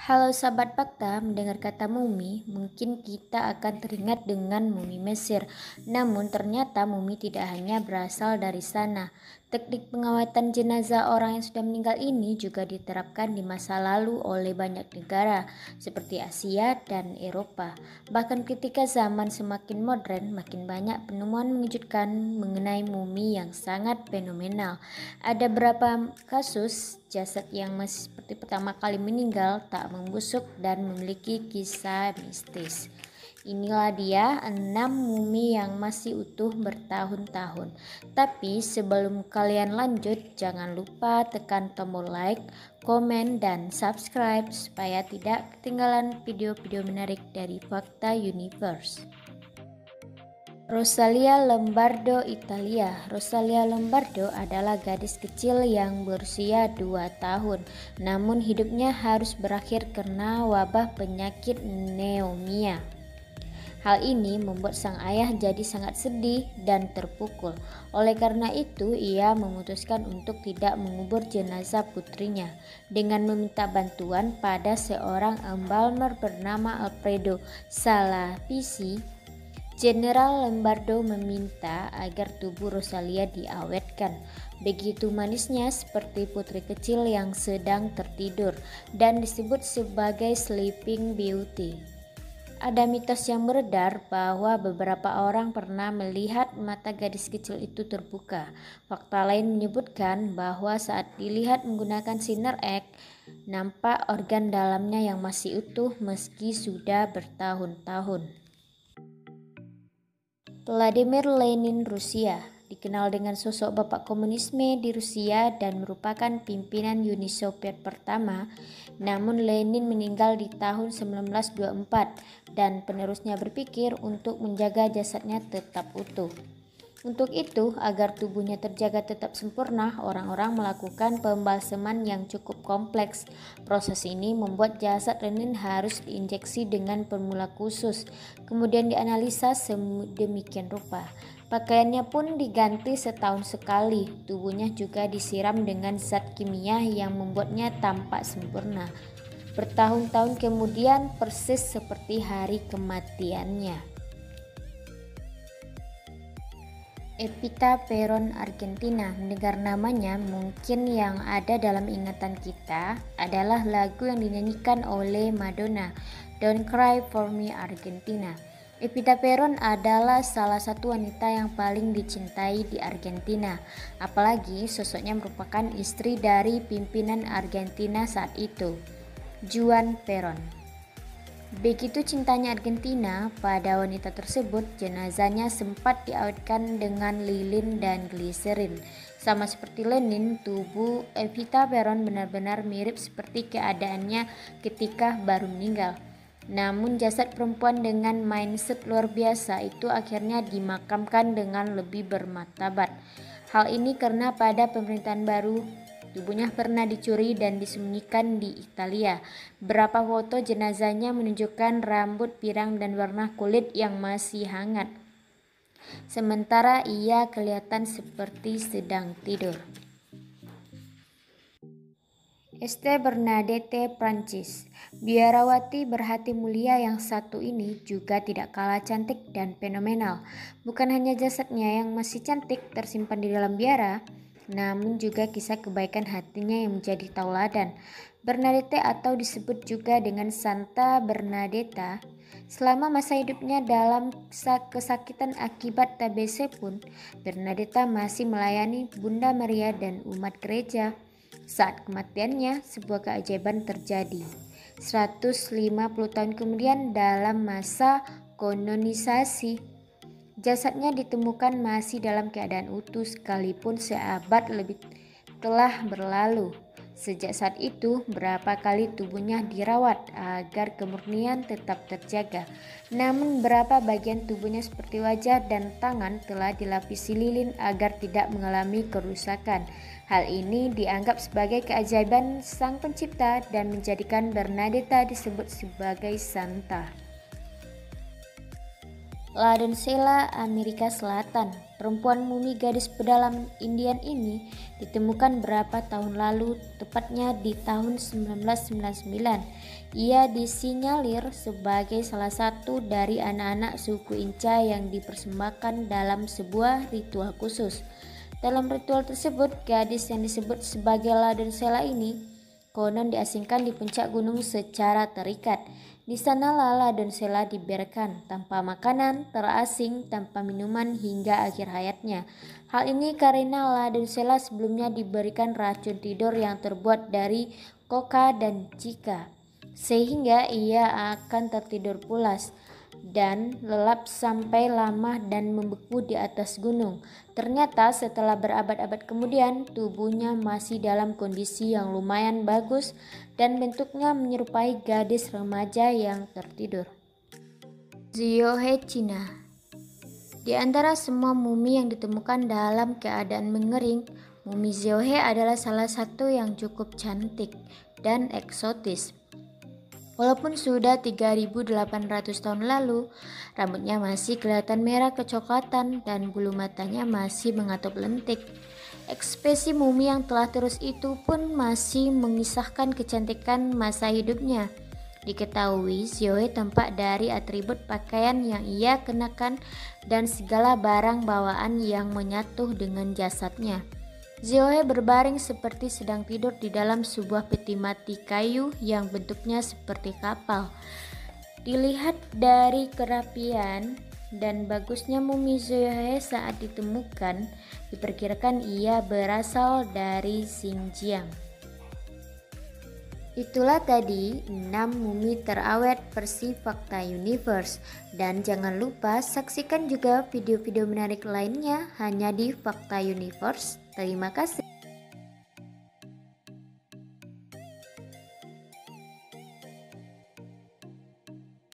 Halo sahabat fakta, mendengar kata mumi, mungkin kita akan teringat dengan mumi Mesir. Namun ternyata mumi tidak hanya berasal dari sana. Teknik pengawatan jenazah orang yang sudah meninggal ini juga diterapkan di masa lalu oleh banyak negara, seperti Asia dan Eropa. Bahkan ketika zaman semakin modern, makin banyak penemuan mengejutkan mengenai mumi yang sangat fenomenal. Ada beberapa kasus jasad yang masih seperti pertama kali meninggal, tak membusuk dan memiliki kisah mistis. Inilah dia 6 mumi yang masih utuh bertahun-tahun. Tapi sebelum kalian lanjut, jangan lupa tekan tombol like, komen, dan subscribe supaya tidak ketinggalan video-video menarik dari Fakta Universe. Rosalia Lombardo, Italia. Rosalia Lombardo adalah gadis kecil yang berusia 2 tahun, namun hidupnya harus berakhir karena wabah penyakit pneumonia. Hal ini membuat sang ayah jadi sangat sedih dan terpukul. Oleh karena itu, ia memutuskan untuk tidak mengubur jenazah putrinya dengan meminta bantuan pada seorang embalmer bernama Alfredo Salavisi. Jenderal Lombardo meminta agar tubuh Rosalia diawetkan. Begitu manisnya seperti putri kecil yang sedang tertidur dan disebut sebagai Sleeping Beauty. Ada mitos yang beredar bahwa beberapa orang pernah melihat mata gadis kecil itu terbuka. Fakta lain menyebutkan bahwa saat dilihat menggunakan sinar X, nampak organ dalamnya yang masih utuh meski sudah bertahun-tahun. Vladimir Lenin, Rusia, dikenal dengan sosok bapak komunisme di Rusia dan merupakan pimpinan Uni Soviet pertama. Namun Lenin meninggal di tahun 1924 dan penerusnya berpikir untuk menjaga jasadnya tetap utuh. Untuk itu, agar tubuhnya terjaga tetap sempurna, orang-orang melakukan pembalseman yang cukup kompleks. Proses ini membuat jasad Lenin harus diinjeksi dengan formula khusus, kemudian dianalisa sedemikian rupa. Pakaiannya pun diganti setahun sekali. Tubuhnya juga disiram dengan zat kimia yang membuatnya tampak sempurna. Bertahun-tahun kemudian, persis seperti hari kematiannya. Evita Peron, Argentina. Mendengar namanya, mungkin yang ada dalam ingatan kita adalah lagu yang dinyanyikan oleh Madonna, Don't Cry for Me, Argentina. Evita Peron adalah salah satu wanita yang paling dicintai di Argentina, apalagi sosoknya merupakan istri dari pimpinan Argentina saat itu, Juan Perón. Begitu cintanya Argentina pada wanita tersebut, jenazahnya sempat diawetkan dengan lilin dan gliserin. Sama seperti Lenin, tubuh Evita Peron benar-benar mirip seperti keadaannya ketika baru meninggal. Namun jasad perempuan dengan mindset luar biasa itu akhirnya dimakamkan dengan lebih bermartabat. Hal ini karena pada pemerintahan baru, tubuhnya pernah dicuri dan disembunyikan di Italia. Beberapa foto jenazahnya menunjukkan rambut pirang dan warna kulit yang masih hangat. Sementara ia kelihatan seperti sedang tidur. Este Bernadette, Prancis. Biarawati berhati mulia yang satu ini juga tidak kalah cantik dan fenomenal. Bukan hanya jasadnya yang masih cantik tersimpan di dalam biara, namun juga kisah kebaikan hatinya yang menjadi tauladan. Bernadette atau disebut juga dengan Santa Bernadetta, selama masa hidupnya dalam kesakitan akibat TBC pun, Bernadetta masih melayani Bunda Maria dan umat gereja. Saat kematiannya, sebuah keajaiban terjadi. 150 tahun kemudian dalam masa kanonisasi, jasadnya ditemukan masih dalam keadaan utuh sekalipun seabad lebih telah berlalu. Sejak saat itu, berapa kali tubuhnya dirawat agar kemurnian tetap terjaga. Namun beberapa bagian tubuhnya seperti wajah dan tangan telah dilapisi lilin agar tidak mengalami kerusakan. Hal ini dianggap sebagai keajaiban Sang Pencipta dan menjadikan Bernadetta disebut sebagai Santa. La Doncella, Amerika Selatan. Perempuan mumi gadis pedalam Indian ini ditemukan berapa tahun lalu, tepatnya di tahun 1999. Ia disinyalir sebagai salah satu dari anak-anak suku Inca yang dipersembahkan dalam sebuah ritual khusus. Dalam ritual tersebut, gadis yang disebut sebagai La Doncella ini konon diasingkan di puncak gunung secara terikat. Di sana La Doncella dibiarkan tanpa makanan, terasing, tanpa minuman hingga akhir hayatnya. Hal ini karena La Doncella sebelumnya diberikan racun tidur yang terbuat dari coca dan cica, sehingga ia akan tertidur pulas dan lelap sampai lama dan membeku di atas gunung. Ternyata setelah berabad-abad kemudian, tubuhnya masih dalam kondisi yang lumayan bagus dan bentuknya menyerupai gadis remaja yang tertidur. Ziohe Cina. Di antara semua mumi yang ditemukan dalam keadaan mengering, mumi Ziohe adalah salah satu yang cukup cantik dan eksotis. Walaupun sudah 3.800 tahun lalu, rambutnya masih kelihatan merah kecoklatan dan bulu matanya masih mengatup lentik. Ekspresi mumi yang telah terus itu pun masih mengisahkan kecantikan masa hidupnya. Diketahui Ziohe tampak dari atribut pakaian yang ia kenakan dan segala barang bawaan yang menyatu dengan jasadnya. Ziohe berbaring seperti sedang tidur di dalam sebuah peti mati kayu yang bentuknya seperti kapal. Dilihat dari kerapian dan bagusnya mumi Ziohe saat ditemukan, diperkirakan ia berasal dari Xinjiang. Itulah tadi 6 mumi terawet versi Fakta Universe. Dan jangan lupa saksikan juga video-video menarik lainnya hanya di Fakta Universe. Terima kasih.